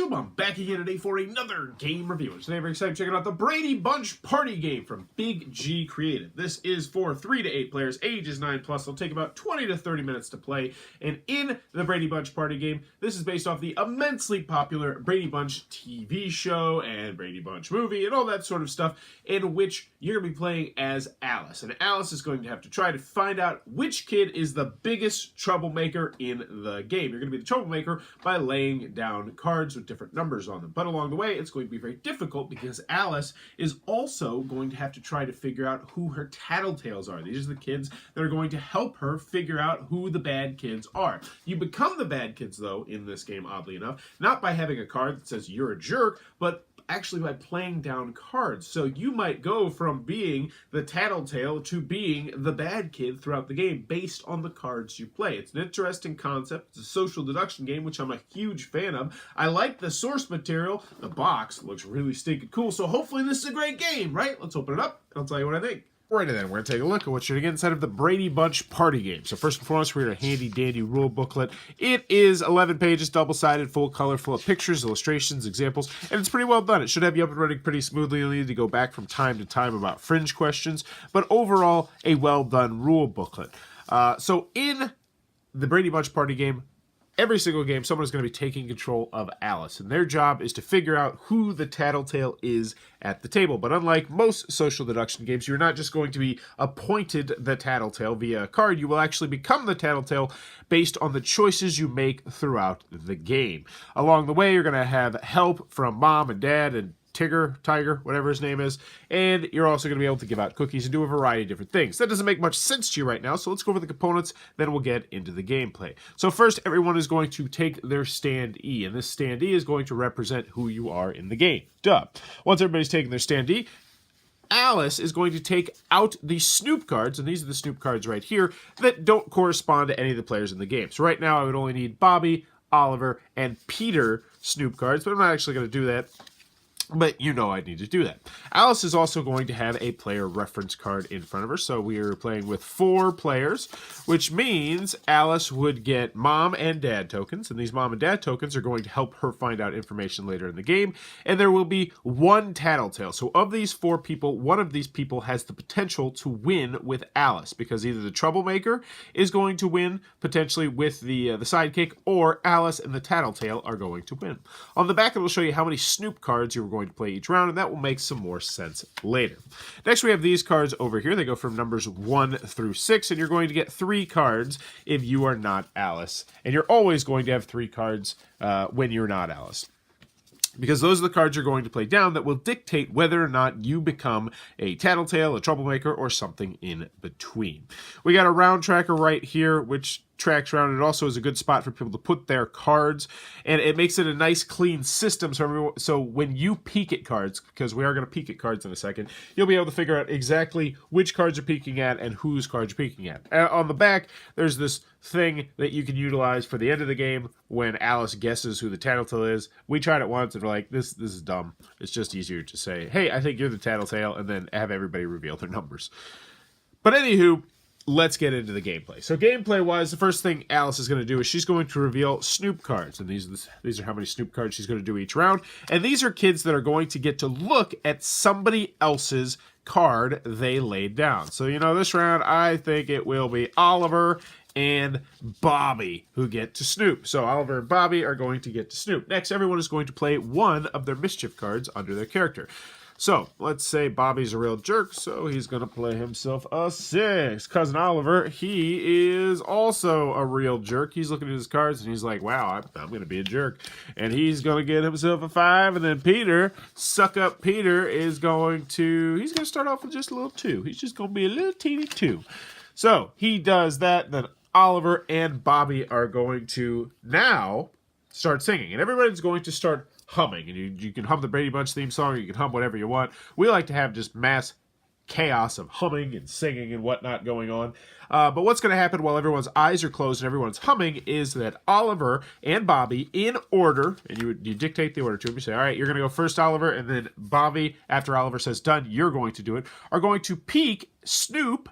YouTube? I'm back again today for another game review. And today I'm very excited to check out the Brady Bunch Party Game from Big G Creative. This is for 3 to 8 players, ages 9 plus. It'll take about 20 to 30 minutes to play. And in the Brady Bunch Party Game, this is based off the immensely popular Brady Bunch TV show and Brady Bunch movie and all that sort of stuff, in which you're going to be playing as Alice. And Alice is going to have to try to find out which kid is the biggest troublemaker in the game. You're going to be the troublemaker by laying down cards with different numbers on them. But along the way, it's going to be very difficult because Alice is also going to have to try to figure out who her tattletales are. These are the kids that are going to help her figure out who the bad kids are. You become the bad kids, though, in this game, oddly enough, not by having a card that says you're a jerk, but actually by playing down cards. So you might go from being the tattletale to being the bad kid throughout the game based on the cards you play. It's an interesting concept. It's a social deduction game, which I'm a huge fan of. I like the source material. The box looks really stinking cool, so hopefully this is a great game, right? Let's open it up and I'll tell you what I think. Alrighty then, we're going to take a look at what you're going to get inside of the Brady Bunch Party Game. So first and foremost, we're going to handy dandy rule booklet. It is 11 pages, double-sided, full color, full of pictures, illustrations, examples, and it's pretty well done. It should have you up and running pretty smoothly. You'll need to go back from time to time about fringe questions, but overall, a well-done rule booklet. So in the Brady Bunch Party Game, every single game, someone is going to be taking control of Alice, and their job is to figure out who the tattletale is at the table. But unlike most social deduction games, you're not just going to be appointed the tattletale via a card. You will actually become the tattletale based on the choices you make throughout the game. Along the way, you're going to have help from mom and dad and Tiger, whatever his name is, and you're also going to be able to give out cookies and do a variety of different things. That doesn't make much sense to you right now, so let's go over the components, then we'll get into the gameplay. So first, everyone is going to take their standee, and this standee is going to represent who you are in the game. Duh. Once everybody's taken their standee, Alice is going to take out the Snoop cards, and these are the Snoop cards right here, that don't correspond to any of the players in the game. So right now, I would only need Bobby, Oliver, and Peter Snoop cards, but I'm not actually going to do that. But you know I need to do that. Alice is also going to have a player reference card in front of her. So we are playing with 4 players, which means Alice would get mom and dad tokens. And these mom and dad tokens are going to help her find out information later in the game. And there will be 1 tattletale. So of these 4 people, one of these people has the potential to win with Alice. Because either the troublemaker is going to win, potentially with the sidekick, or Alice and the tattletale are going to win. On the back, it will show you how many Snoop cards you're going to play each round, and that will make some more sense later. Next, we have these cards over here. They go from numbers 1 through 6, and you're going to get 3 cards if you are not Alice. And you're always going to have 3 cards when you're not Alice, because those are the cards you're going to play down that will dictate whether or not you become a tattletale, a troublemaker, or something in between. We got a round tracker right here, which tracks around. It also is a good spot for people to put their cards, and it makes it a nice clean system. So when you peek at cards, because we are going to peek at cards in a second, you'll be able to figure out exactly which cards you're peeking at and whose cards you're peeking at. On the back, there's this thing that you can utilize for the end of the game when Alice guesses who the tattletale is. We tried it once and we're like, this is dumb. It's just easier to say, hey, I think you're the tattletale, and then have everybody reveal their numbers. But anywho, let's get into the gameplay. So gameplay-wise, the first thing Alice is going to do is she's going to reveal Snoop cards. And these are how many Snoop cards she's going to do each round. And these are kids that are going to get to look at somebody else's card they laid down. So, this round, I think it will be Oliver and Bobby who get to Snoop. So Oliver and Bobby are going to get to Snoop. Next, everyone is going to play one of their mischief cards under their character. So, let's say Bobby's a real jerk, so he's going to play himself a 6. Cousin Oliver, he is also a real jerk. He's looking at his cards, and he's like, wow, I'm going to be a jerk. And he's going to get himself a 5. And then Peter, suck up Peter, he's going to start off with just a little 2. He's just going to be a little teeny 2. So, he does that, then Oliver and Bobby are going to now start singing. And everybody's going to start humming, and you can hum the Brady Bunch theme song, or you can hum whatever you want. We like to have just mass chaos of humming and singing and whatnot going on. But what's going to happen while everyone's eyes are closed and everyone's humming is that Oliver and Bobby, in order, and you dictate the order to them. You say, all right, you're going to go first, Oliver, and then Bobby, after Oliver says done, you're going to do it, are going to peek Snoop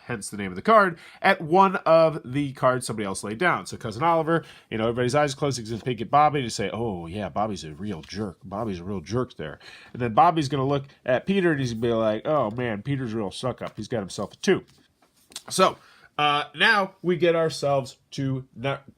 hence the name of the card, at one of the cards somebody else laid down. So Cousin Oliver, everybody's eyes closed, he's going to peek at Bobby and you say, oh, yeah, Bobby's a real jerk. Bobby's a real jerk there. And then Bobby's going to look at Peter and he's going to be like, oh, man, Peter's a real suck-up. He's got himself a 2. So now we get ourselves to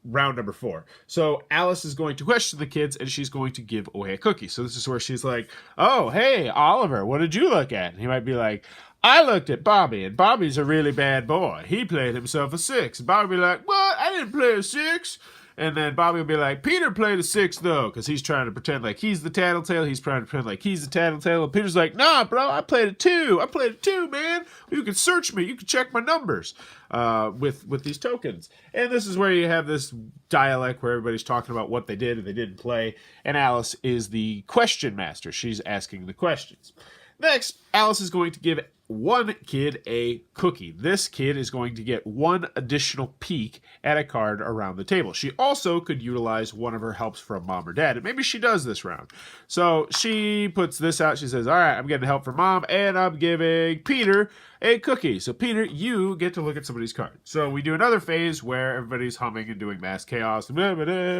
round number 4. So Alice is going to question the kids and she's going to give away a cookie. So this is where she's like, oh, hey, Oliver, what did you look at? And he might be like, I looked at Bobby, and Bobby's a really bad boy. He played himself a 6. And Bobby will be like, what? I didn't play a 6. And then Bobby will be like, Peter played a 6, though, because he's trying to pretend like he's the tattletale. He's trying to pretend like he's the tattletale. And Peter's like, nah, bro, I played a 2. I played a 2, man. You can search me. You can check my numbers with these tokens. And this is where you have this dialect where everybody's talking about what they did and they didn't play. And Alice is the question master. She's asking the questions. Next, Alice is going to give one kid a cookie. This kid is going to get one additional peek at a card around the table. She also could utilize one of her helps from mom or dad, and maybe she does this round. So she puts this out. She says, all right, I'm getting help from mom, and I'm giving Peter a cookie. So Peter, you get to look at somebody's card. So we do another phase where everybody's humming and doing mass chaos. Peter's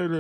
going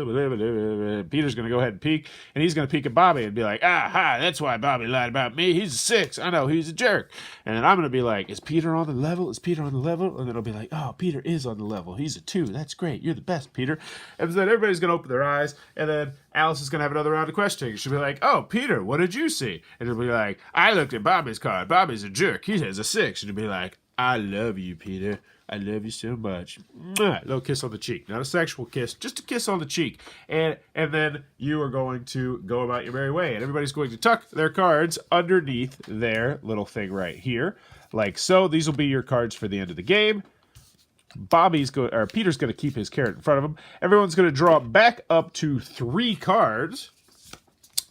to go ahead and peek, and he's going to peek at Bobby and be like, aha, that's why Bobby lied about me. He's a 6. I know he's a jerk. And then I'm going to be like, is Peter on the level? Is Peter on the level? And then I'll be like, oh, Peter is on the level. He's a 2. That's great. You're the best, Peter. And then everybody's going to open their eyes, and then Alice is going to have another round of questioning. She'll be like, oh, Peter, what did you see? And he'll be like, I looked at Bobby's card. Bobby's a jerk. He has a 6. And he'll be like, I love you, Peter. I love you so much. Mwah. Little kiss on the cheek. Not a sexual kiss, just a kiss on the cheek. And then you are going to go about your merry way. And everybody's going to tuck their cards underneath their little thing right here. Like so. These will be your cards for the end of the game. Peter's going to keep his carrot in front of him. Everyone's going to draw back up to 3 cards.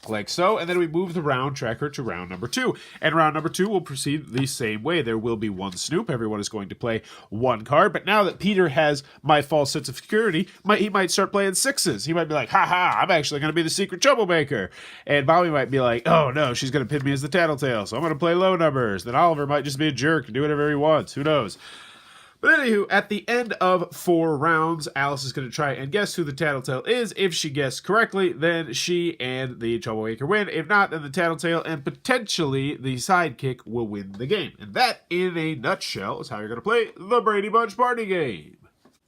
Like so, and then we move the round tracker to round number 2. And round number 2 will proceed the same way. There will be one Snoop. Everyone is going to play 1 card. But now that Peter has my false sense of security, he might start playing 6s. He might be like, ha, I'm actually going to be the secret troublemaker. And Bobby might be like, oh, no, she's going to pin me as the tattletale, so I'm going to play low numbers. Then Oliver might just be a jerk and do whatever he wants. Who knows? But anywho, at the end of 4 rounds, Alice is going to try and guess who the tattletale is. If she guessed correctly, then she and the troublemaker win. If not, then the tattletale and potentially the sidekick will win the game. And that, in a nutshell, is how you're going to play the Brady Bunch Party Game.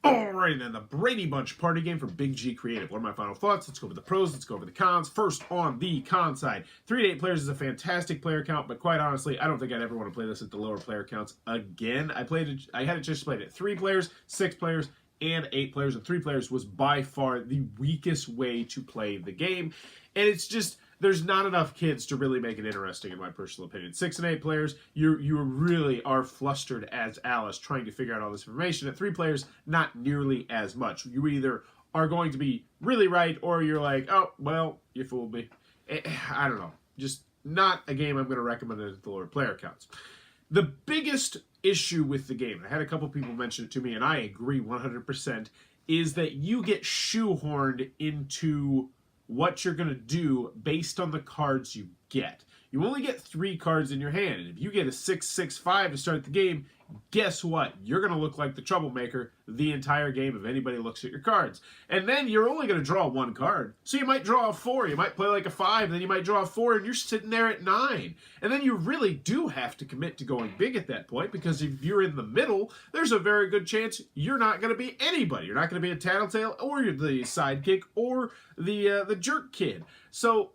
Alright then, the Brady Bunch Party Game from Big G Creative. What are my final thoughts? Let's go over the pros, let's go over the cons. First, on the con side, 3 to 8 players is a fantastic player count, but quite honestly, I don't think I'd ever want to play this at the lower player counts again. I had it just played at 3 players, 6 players, and 8 players, and 3 players was by far the weakest way to play the game. And it's just, there's not enough kids to really make it interesting, in my personal opinion. 6 and 8 players, you really are flustered as Alice trying to figure out all this information. At 3 players, not nearly as much. You either are going to be really right, or you're like, oh, well, you fooled me. I don't know. Just not a game I'm going to recommend at the lower player counts. The biggest issue with the game, and I had a couple people mention it to me, and I agree 100%, is that you get shoehorned into what you're going to do based on the cards you get. You only get 3 cards in your hand, and if you get a 6-6-5 to start the game, guess what? You're going to look like the troublemaker the entire game if anybody looks at your cards. And then you're only going to draw 1 card. So you might draw a 4, you might play like a 5, then you might draw a 4, and you're sitting there at 9. And then you really do have to commit to going big at that point, because if you're in the middle, there's a very good chance you're not going to be anybody. You're not going to be a tattletale, or you're the sidekick, or the jerk kid. So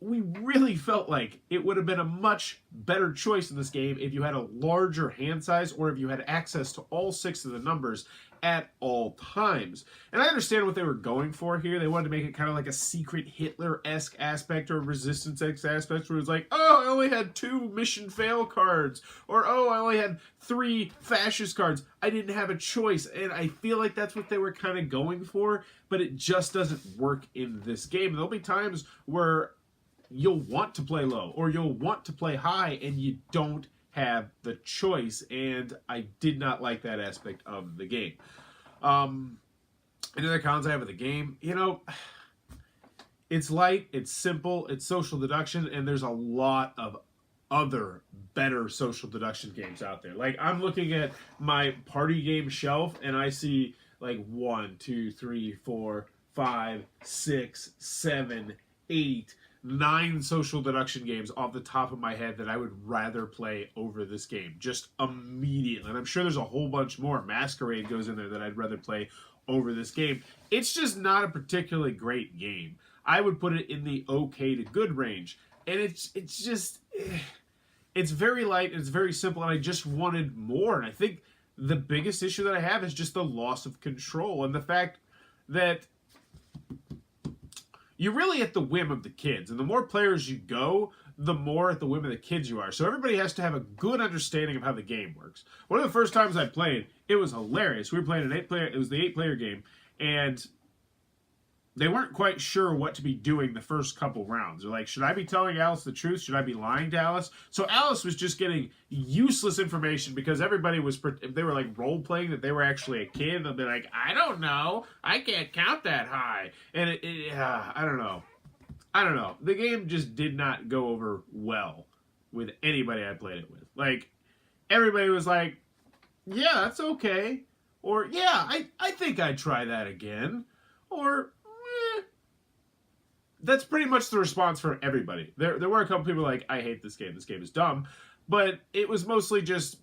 we really felt like it would have been a much better choice in this game if you had a larger hand size, or if you had access to all 6 of the numbers at all times. And I understand what they were going for here. They wanted to make it kind of like a secret Hitler-esque aspect or Resistance-esque aspect, where it's like, oh, I only had 2 mission fail cards, or oh, I only had 3 fascist cards. I didn't have a choice. And I feel like that's what they were kind of going for, but it just doesn't work in this game. There'll be times where you'll want to play low, or you'll want to play high, and you don't have the choice, and I did not like that aspect of the game. Another cons I have of the game, it's light, it's simple, it's social deduction, and there's a lot of other better social deduction games out there. Like, I'm looking at my party game shelf, and I see like 1, 2, 3, 4, 5, 6, 7, 8, 9 social deduction games off the top of my head that I would rather play over this game, just immediately. And I'm sure there's a whole bunch more. Masquerade goes in there that I'd rather play over this game. It's just not a particularly great game. I would put it in the okay to good range. And it's just, it's very light, and it's very simple, and I just wanted more. And I think the biggest issue that I have is just the loss of control, and the fact that you're really at the whim of the kids. And the more players you go, the more at the whim of the kids you are. So everybody has to have a good understanding of how the game works. One of the first times I played, it was hilarious. We were playing it was the 8-player game, and they weren't quite sure what to be doing the first couple rounds. They're like, should I be telling Alice the truth? Should I be lying to Alice? So Alice was just getting useless information because everybody was, if they were like role-playing that they were actually a kid, they'll be like, I don't know. I can't count that high. And I don't know. I don't know. The game just did not go over well with anybody I played it with. Like, everybody was like, yeah, that's okay. Or, yeah, I think I'd try that again. Or, that's pretty much the response for everybody. There were a couple people like, I hate this game is dumb. But it was mostly just,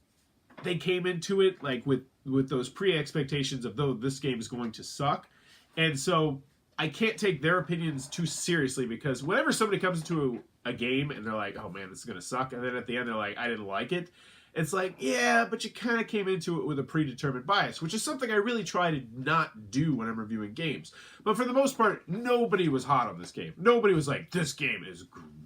they came into it like with those pre-expectations of, though, this game is going to suck. And so I can't take their opinions too seriously, because whenever somebody comes into a game and they're like, oh man, this is going to suck, and then at the end they're like, I didn't like it, it's like, yeah, but you kind of came into it with a predetermined bias, which is something I really try to not do when I'm reviewing games. But for the most part, nobody was hot on this game. Nobody was like, this game is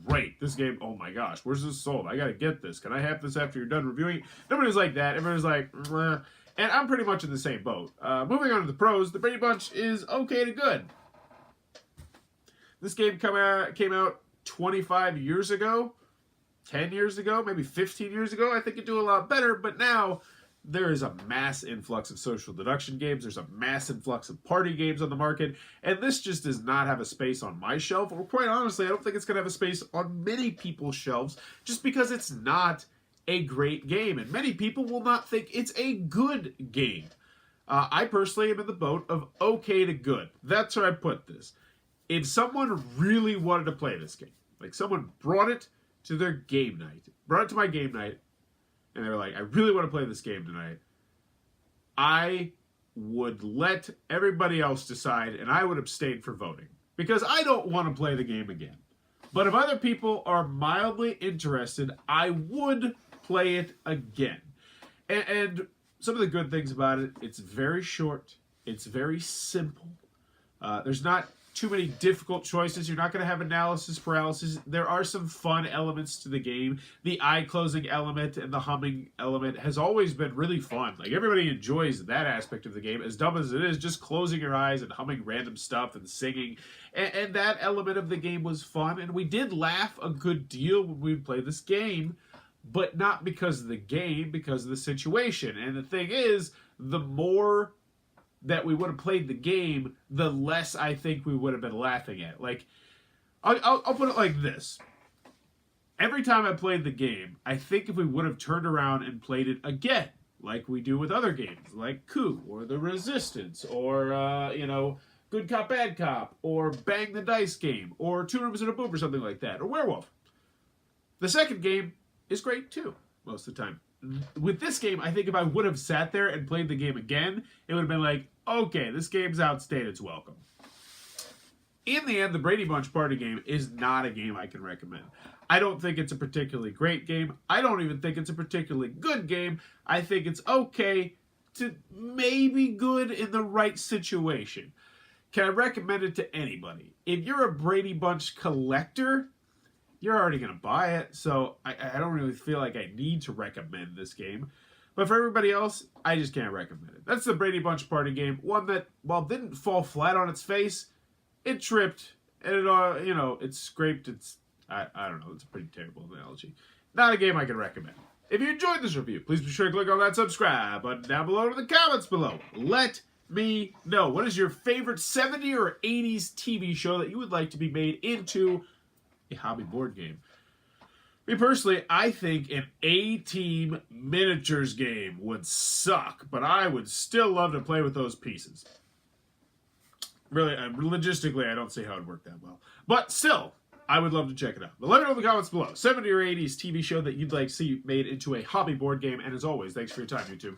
great. This game, oh my gosh, where's this sold? I got to get this. Can I have this after you're done reviewing it? Nobody was like that. Everybody was like, meh. And I'm pretty much in the same boat. Moving on to the pros, the Brady Bunch is okay to good. This game came out 25 years ago. 10 years ago, maybe 15 years ago, I think it'd do a lot better, but now there is a mass influx of social deduction games, there's a mass influx of party games on the market, and this just does not have a space on my shelf, or quite honestly, I don't think it's going to have a space on many people's shelves, just because it's not a great game, and many people will not think it's a good game. I personally am in the boat of okay to good. That's where I put this. If someone really wanted to play this game, like someone brought it to their game night, brought it to my game night, and they were like, I really want to play this game tonight, I would let everybody else decide, and I would abstain for voting, because I don't want to play the game again. But if other people are mildly interested, I would play it again. And some of the good things about it, it's very short, it's very simple, there's not too many difficult choices. You're not going to have analysis paralysis. There are some fun elements to the game. The eye-closing element and the humming element has always been really fun. Like, everybody enjoys that aspect of the game, as dumb as it is, just closing your eyes and humming random stuff and singing. And that element of the game was fun, and we did laugh a good deal when we played this game, but not because of the game, because of the situation. And the thing is, the more that we would have played the game, the less I think we would have been laughing at. Like, I'll put it like this. Every time I played the game, I think if we would have turned around and played it again, like we do with other games, like Coup, or The Resistance, or, Good Cop, Bad Cop, or Bang the Dice game, or Two Rooms and a Boom, or something like that, or Werewolf. The second game is great, too, most of the time. With this game, I think if I would have sat there and played the game again, it would have been like, okay, this game's outstayed its welcome. In the end, the Brady Bunch party game is not a game I can recommend. I don't think it's a particularly great game. I don't even think it's a particularly good game. I think it's okay to maybe good in the right situation. Can I recommend it to anybody? If you're a Brady Bunch collector, you're already going to buy it, so I don't really feel like I need to recommend this game. But for everybody else, I just can't recommend it. That's the Brady Bunch party game. One that, while didn't fall flat on its face, it tripped, and it scraped its... I don't know, it's a pretty terrible analogy. Not a game I can recommend. If you enjoyed this review, please be sure to click on that subscribe button down below in the comments below. Let me know. What is your favorite 70s or 80s TV show that you would like to be made into a hobby board game? Me personally, I think an A-Team miniatures game would suck, but I would still love to play with those pieces. Really, logistically, I don't see how it would work that well. But still, I would love to check it out. But let me know in the comments below. 70 or 80s TV show that you'd like to see made into a hobby board game. And as always, thanks for your time, YouTube.